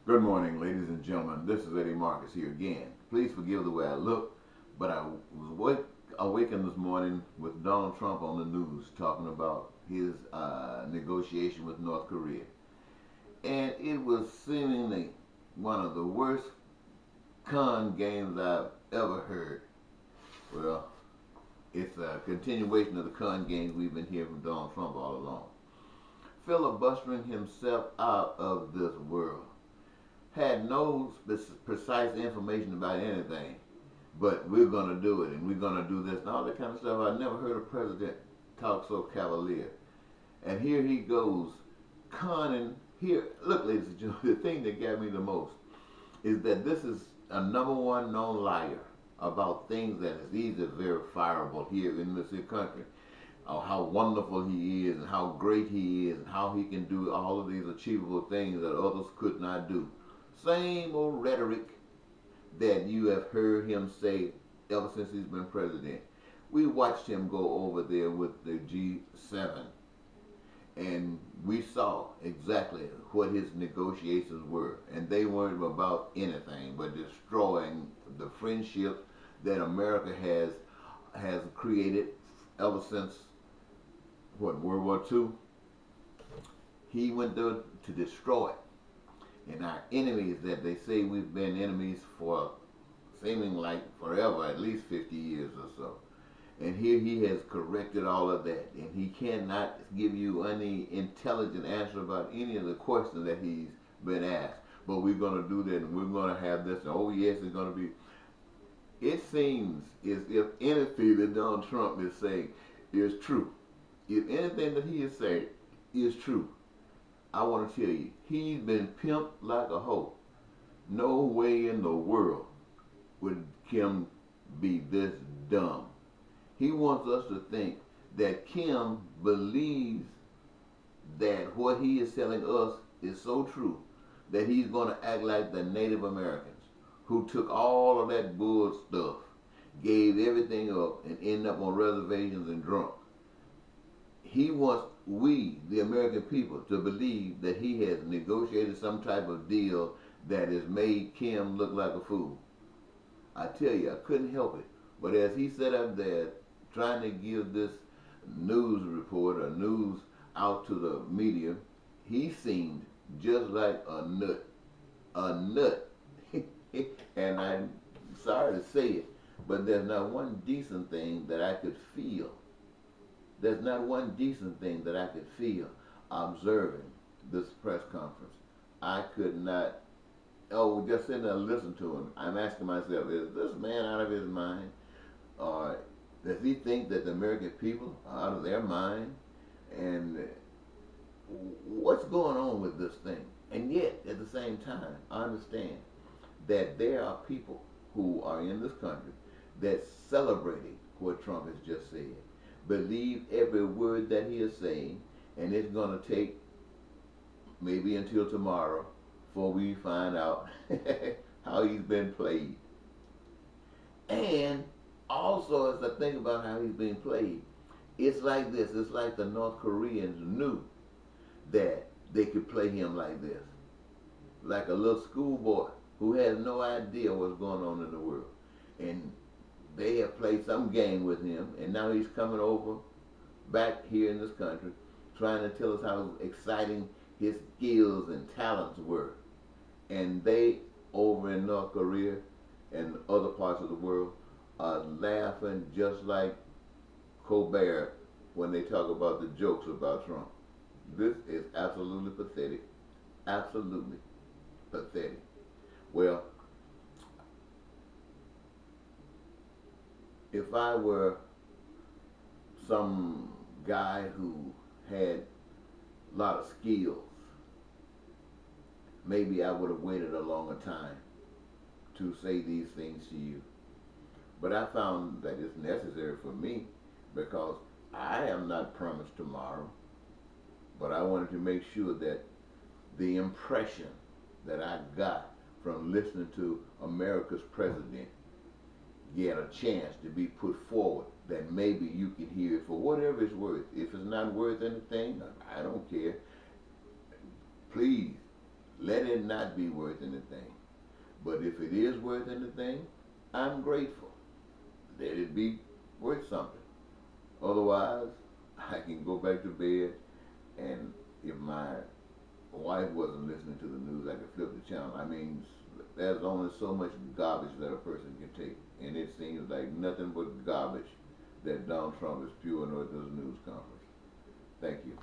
Good morning, ladies and gentlemen. This is Eddie Marcus here again. Please forgive the way I look, but I was awakened this morning with Donald Trump on the news talking about his negotiation with North Korea. And it was seemingly one of the worst con games I've ever heard. Well, it's a continuation of the con games we've been hearing from Donald Trump all along. Filibustering himself out of this world. Had no precise information about anything, but we're going to do it and we're going to do this and all that kind of stuff. I never heard a president talk so cavalier. And here he goes, conning. Here, look, ladies and gentlemen, the thing that got me the most is that this is a number one known liar about things that is easily verifiable here in this country. How wonderful he is and how great he is and how he can do all of these achievable things that others could not do. Same old rhetoric that you have heard him say ever since he's been president. We watched him go over there with the G7 and we saw exactly what his negotiations were, and they weren't about anything but destroying the friendship that America has created ever since World War II. He went there to destroy it. And our enemies that they say we've been enemies for seeming like forever, at least 50 years or so. And here he has corrected all of that. And he cannot give you any intelligent answer about any of the questions that he's been asked. But we're going to do that and we're going to have this. And oh yes, it's going to be. It seems as if anything that Donald Trump is saying is true. If anything that he is saying is true, I want to tell you, he's been pimped like a hoe. No way in the world would Kim be this dumb. He wants us to think that Kim believes that what he is telling us is so true that he's going to act like the Native Americans who took all of that bull stuff, gave everything up, and ended up on reservations and drunk. He wants we, the American people, to believe that he has negotiated some type of deal that has made Kim look like a fool. I tell you, I couldn't help it. But as he sat up there trying to give this news report or news out to the media, he seemed just like a nut. A nut. And I'm sorry to say it, but there's not one decent thing that I could feel. There's not one decent thing that I could feel observing this press conference. I could not, just sitting there and listening to him. I'm asking myself, is this man out of his mind? Or does he think that the American people are out of their mind? And what's going on with this thing? And yet, at the same time, I understand that there are people who are in this country that's celebrating what Trump has just said. Believe every word that he is saying, and it's going to take maybe until tomorrow before we find out how he's been played. And also, as I think about how he's being played, it's like this. It's like the North Koreans knew that they could play him like this. Like a little schoolboy who has no idea what's going on in the world. And they have played some game with him, and now he's coming over back here in this country trying to tell us how exciting his skills and talents were. And they, over in North Korea and other parts of the world, are laughing just like Colbert when they talk about the jokes about Trump. This is absolutely pathetic. Absolutely pathetic. Well, if I were some guy who had a lot of skills, maybe I would have waited a longer time to say these things to you. But I found that it's necessary for me because I am not promised tomorrow, but I wanted to make sure that the impression that I got from listening to America's president get a chance to be put forward, that maybe you can hear it for whatever it's worth. If it's not worth anything, I don't care. Please let it not be worth anything. But if it is worth anything, I'm grateful. Let it be worth something. Otherwise, I can go back to bed, and if my wife wasn't listening to the news, I could flip the channel. I mean, there's only so much garbage that a person can take, and it seems like nothing but garbage that Donald Trump is spewing at those news conferences. Thank you.